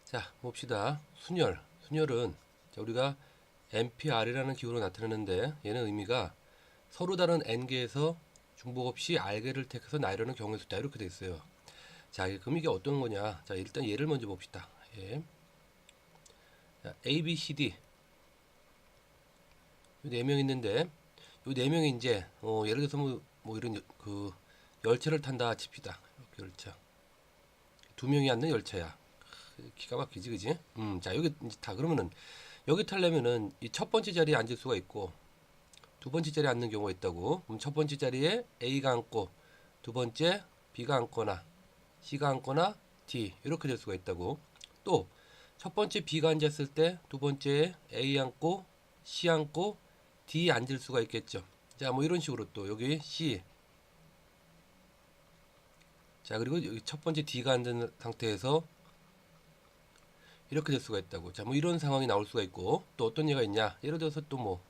자, 봅시다. 순열. 순열은 자, 우리가 NPR이라는 기호로 나타내는데 얘는 의미가 서로 다른 n개에서 중복 없이 r개를 택해서 나열하는 경우의 숫자 이렇게 돼 있어요. 자, 그럼 이게 어떤 거냐? 자, 일단 예를 먼저 봅시다. 예. 자, A, B, C, D 네 명 있는데 이 네 명이 이제 예를 들어서 뭐 이런 그 열차를 탄다 칩시다. 이렇게 열차. 두 명이 앉는 열차야. 기가 막히지, 그지? 자, 여기 이제 다 그러면은 여기 타려면은 이 첫 번째 자리에 앉을 수가 있고 두 번째 자리에 앉는 경우가 있다고. 그럼 첫 번째 자리에 A가 앉고 두 번째 B가 앉거나 C가 앉거나 D 이렇게 될 수가 있다고. 또 첫 번째 B가 앉았을 때 두 번째 A 앉고 C 앉고 D 앉을 수가 있겠죠. 자, 뭐 이런 식으로 또 여기 C. 자, 그리고 여기 첫 번째 D가 앉은 상태에서 이렇게 될 수가 있다고. 자, 뭐 이런 상황이 나올 수가 있고 또 어떤 예가 있냐? 예를 들어서 또 뭐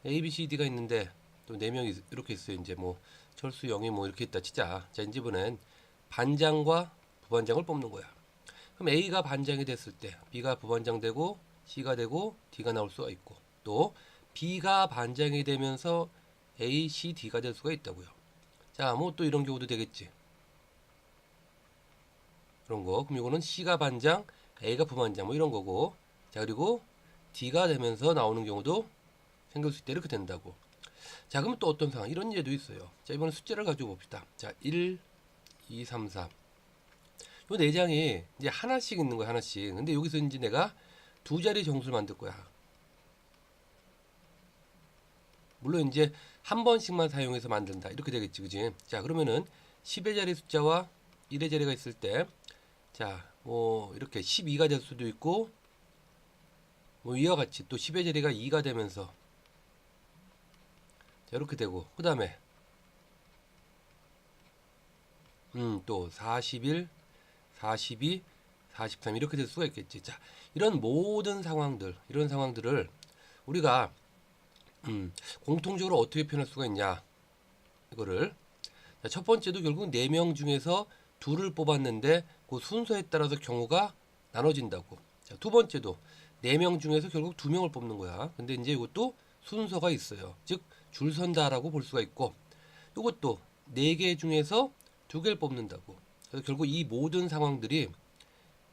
A, B, C, D가 있는데 또 네 명이 이렇게 있어요. 이제 뭐 철수, 영희 뭐 이렇게 있다 치자. 자, 이제 이번엔 반장과 부반장을 뽑는 거야. 그럼 A가 반장이 됐을 때 B가 부반장 되고 C가 되고 D가 나올 수가 있고 또 B가 반장이 되면서 A, C, D가 될 수가 있다고요. 자, 뭐 또 이런 경우도 되겠지. 그런 거. 그럼 이거는 C가 반장, A가 부반장 뭐 이런 거고. 자, 그리고 D가 되면서 나오는 경우도 생길 수 있다. 이렇게 된다고. 자, 그럼 또 어떤 상황? 이런 예도 있어요. 자, 이번엔 숫자를 가지고 봅시다. 자, 1, 2, 3, 4. 요 네 장이 이제 하나씩 있는 거야, 하나씩. 근데 여기서 이제 내가 두 자리 정수를 만들 거야. 물론 이제 한 번씩만 사용해서 만든다. 이렇게 되겠지, 그지? 자, 그러면은 10의 자리 숫자와 1의 자리가 있을 때, 자, 뭐 이렇게 12가 될 수도 있고, 뭐 이와 같이 또 10의 자리가 2가 되면서, 자, 이렇게 되고, 그 다음에 또 41, 42, 43 이렇게 될 수가 있겠지. 자, 이런 모든 상황들, 이런 상황들을 우리가 공통적으로 어떻게 표현할 수가 있냐? 이거를 자, 첫 번째도 결국 4명 중에서 둘을 뽑았는데 그 순서에 따라서 경우가 나눠진다고. 자, 두 번째도 4명 중에서 결국 2명을 뽑는 거야. 근데 이제 이것도 순서가 있어요. 즉 줄 선다라고 볼 수가 있고 이것도 4개 중에서 2개를 뽑는다고. 그래서 결국 이 모든 상황들이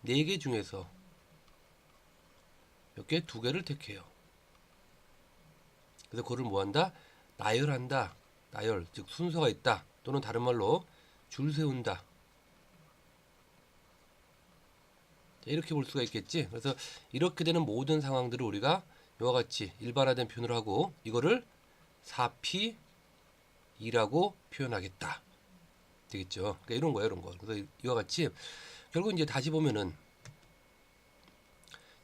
4개 중에서 몇 개? 2개를 택해요. 그래서 그거를 뭐한다? 나열한다. 나열, 즉 순서가 있다. 또는 다른 말로 줄 세운다. 이렇게 볼 수가 있겠지. 그래서 이렇게 되는 모든 상황들을 우리가 이와 같이 일반화된 표현을 하고 이거를 4P2라고 표현하겠다. 되겠죠. 그러니까 이런 거야, 이런 거. 그래서 이와 같이 결국 이제 다시 보면은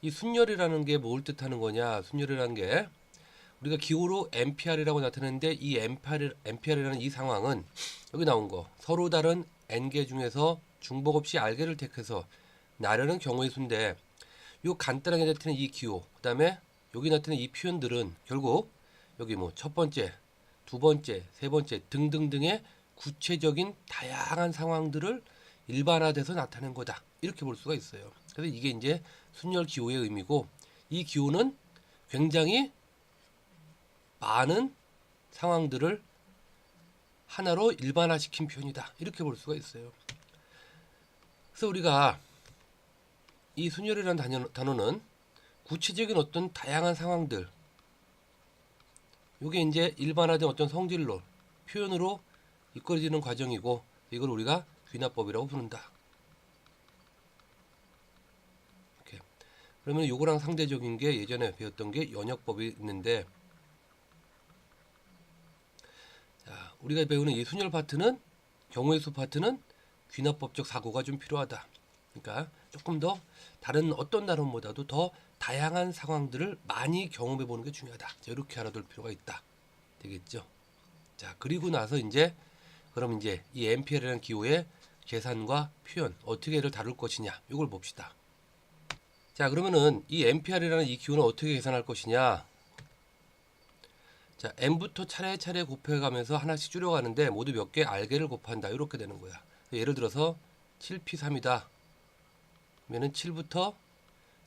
이 순열이라는 게 뭘 뜻하는 거냐? 순열이라는 게 우리가 기호로 NPR이라고 나타내는데 이 NPR이라는 이 상황은 여기 나온 거 서로 다른 n개 중에서 중복 없이 r개를 택해서 나르는 경우의 수인데 요 간단하게 나타내는 이 기호 그다음에 여기 나타내는 이 표현들은 결국 여기 뭐 첫 번째, 두 번째, 세 번째 등등등의 구체적인 다양한 상황들을 일반화돼서 나타낸 거다. 이렇게 볼 수가 있어요. 그래서 이게 이제 순열 기호의 의미고 이 기호는 굉장히 많은 상황들을 하나로 일반화시킨 표현이다. 이렇게 볼 수가 있어요. 그래서 우리가 이 순열이라는 단어는 구체적인 어떤 다양한 상황들, 이게 이제 일반화된 어떤 성질로 표현으로 이끌어지는 과정이고 이걸 우리가 귀납법이라고 부른다. 이렇게. 그러면 요거랑 상대적인 게 예전에 배웠던 게 연역법이 있는데 자, 우리가 배우는 이 순열 파트는 경우의 수 파트는 귀납법적 사고가 좀 필요하다. 그러니까 조금 더 다른 어떤 단원보다도 더 다양한 상황들을 많이 경험해 보는 게 중요하다. 자, 이렇게 알아둘 필요가 있다. 되겠죠? 자, 그리고 나서 이제 그럼 이제 이 NPL이라는 기호의 계산과 표현 어떻게 얘를 다룰 것이냐 이걸 봅시다. 자, 그러면은 이 NPR이라는 이 기호는 어떻게 계산할 것이냐? 자, n부터 차례차례 곱해가면서 하나씩 줄여가는데 모두 몇 개 r개를 곱한다 이렇게 되는 거야. 예를 들어서 7p3이다. 그러면은 7부터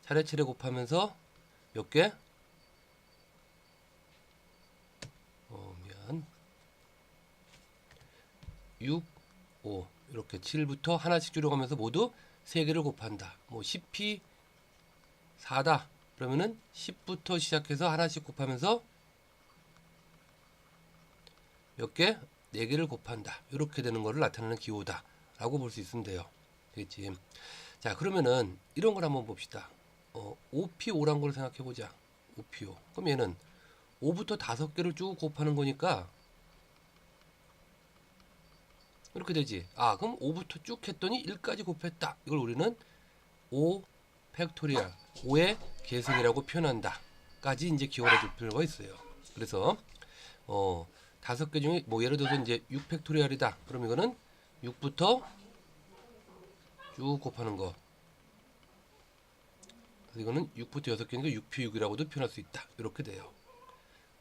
차례차례 곱하면서 몇 개? 미안. 6, 5 이렇게 7부터 하나씩 줄여가면서 모두 3개를 곱한다. 뭐 10p 4다. 그러면은 10부터 시작해서 하나씩 곱하면서 몇 개? 4개를 곱한다. 이렇게 되는 거를 나타내는 기호다 라고 볼 수 있으면 돼요. 되겠지? 자, 그러면은 이런 걸 한번 봅시다. 5p5란 걸 생각해 보자. 5p5. 그럼 얘는 5부터 5개를 쭉 곱하는 거니까 이렇게 되지. 아, 그럼 5부터 쭉 했더니 1까지 곱했다. 이걸 우리는 5 팩토리얼 5의 계승이라고 표현한다. 까지 이제 기호를 줄 필요가 있어요. 그래서 5개 중에 뭐 예를 들어서 이제 6 팩토리얼이다. 그럼 이거는 6부터 쭉 곱하는 거. 그래서 이거는 6부터 6개니까 6p6이라고도 표현할 수 있다. 이렇게 돼요.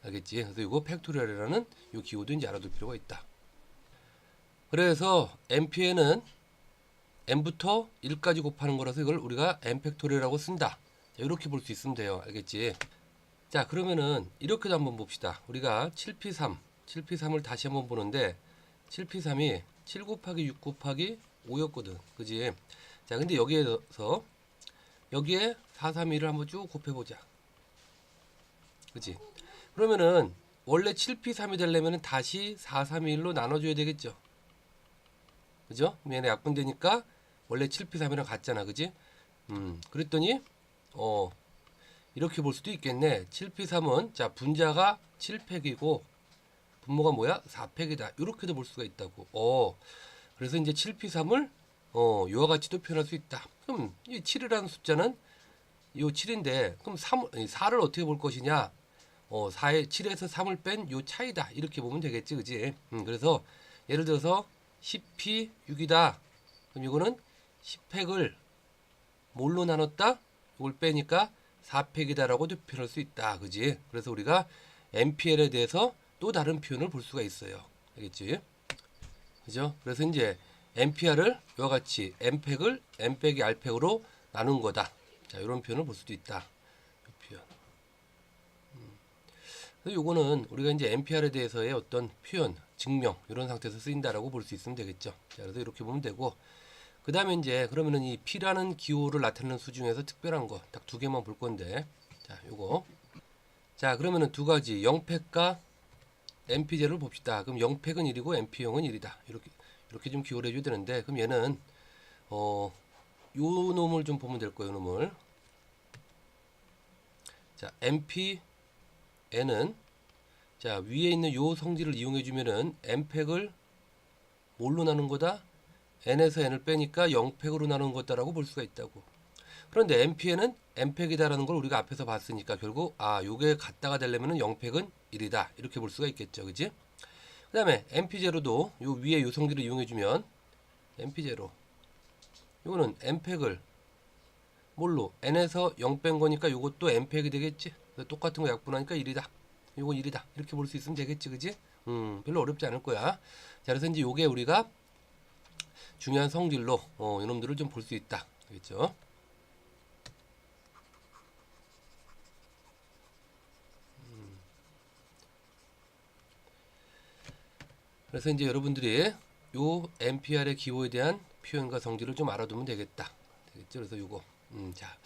알겠지? 그래서 이거 팩토리얼이라는 이 기호도 이제 알아둘 필요가 있다. 그래서 npn은 n부터 1까지 곱하는 거라서 이걸 우리가 n 팩토리얼이라고 쓴다. 자, 이렇게 볼 수 있으면 돼요. 알겠지? 자, 그러면은 이렇게도 한번 봅시다. 우리가 7p3을 다시 한번 보는데 7p3이 7 곱하기 6 곱하기 5였거든. 그지? 자, 근데 여기에 4, 3, 2를 한번 쭉 곱해보자. 그지? 그러면은 원래 7p3이 되려면 다시 4, 3, 1로 나눠줘야 되겠죠. 그죠? 그럼 얘네 약분되니까 원래 7p3이랑 같잖아. 그지? 그랬더니 이렇게 볼 수도 있겠네. 7p3은 자 분자가 7팩이고 분모가 뭐야? 4팩이다. 이렇게도 볼 수가 있다고. 그래서 이제 7p3을 이와 같이도 표현할 수 있다. 그럼 이 7이라는 숫자는 이 7인데 그럼 4를 어떻게 볼 것이냐? 7에서 3을 뺀 요 차이다. 이렇게 보면 되겠지. 그지? 그래서 예를 들어서 10p6이다. 그럼 이거는 10팩을 뭘로 나눴다? 이걸 빼니까 4팩이다라고도 표현할 수 있다. 그지? 그래서 우리가 NPL에 대해서 또 다른 표현을 볼 수가 있어요. 알겠지? 그죠? 그래서 이제 NPR을 이와 같이 N팩을 N 빼기 R팩으로 나눈 거다. 자, 이런 표현을 볼 수도 있다. 이 표현. 그래서 요거는 우리가 이제 NPR에 대해서의 어떤 표현, 증명 이런 상태에서 쓰인다라고 볼 수 있으면 되겠죠. 자, 그래서 이렇게 보면 되고 그 다음에 이제 그러면은 이 P라는 기호를 나타내는 수 중에서 특별한 거 딱 2개만 볼 건데 자, 요거 자, 그러면은 2가지 0팩과 NP제를 봅시다. 그럼 0팩은 1이고 NP0은 1이다. 이렇게 좀 기호를 해줘야 되는데 그럼 얘는 요 놈을 좀 보면 될 거예요. 요 놈을 자, NPN은 자, 위에 있는 요 성질을 이용해 주면은 n팩을 뭘로 나눈 거다? n에서 n을 빼니까 0팩으로 나눈 거다라고 볼 수가 있다고. 그런데 npn은 n팩이다라는 걸 우리가 앞에서 봤으니까 결국 요게 같다가 되려면은 0팩은 1이다. 이렇게 볼 수가 있겠죠. 그지? 그다음에 np제로도 요 위에 요 성질을 이용해 주면 np제로 요거는 n팩을 뭘로 n에서 0 뺀 거니까 요것도 n팩이 되겠지. 똑같은 거 약분하니까 1이다. 요건 1이다. 이렇게 볼 수 있으면 되겠지. 그지? 별로 어렵지 않을 거야. 자, 그래서 이제 요게 우리가 중요한 성질로 이놈들을 좀 볼 수 있다. 알겠죠? 그래서 이제 여러분들이 요 NPR의 기호에 대한 표현과 성질을 좀 알아두면 되겠다. 되겠죠? 그래서 요거 자,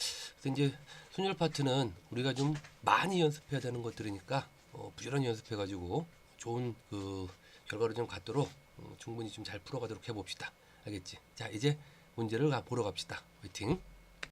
그래서 이제 순열 파트는 우리가 좀 많이 연습해야 되는 것들이니까 부지런히 연습해가지고 좋은 그 결과를 좀 갖도록 충분히 좀 잘 풀어가도록 해봅시다. 알겠지? 자, 이제 문제를 보러 갑시다. 화이팅!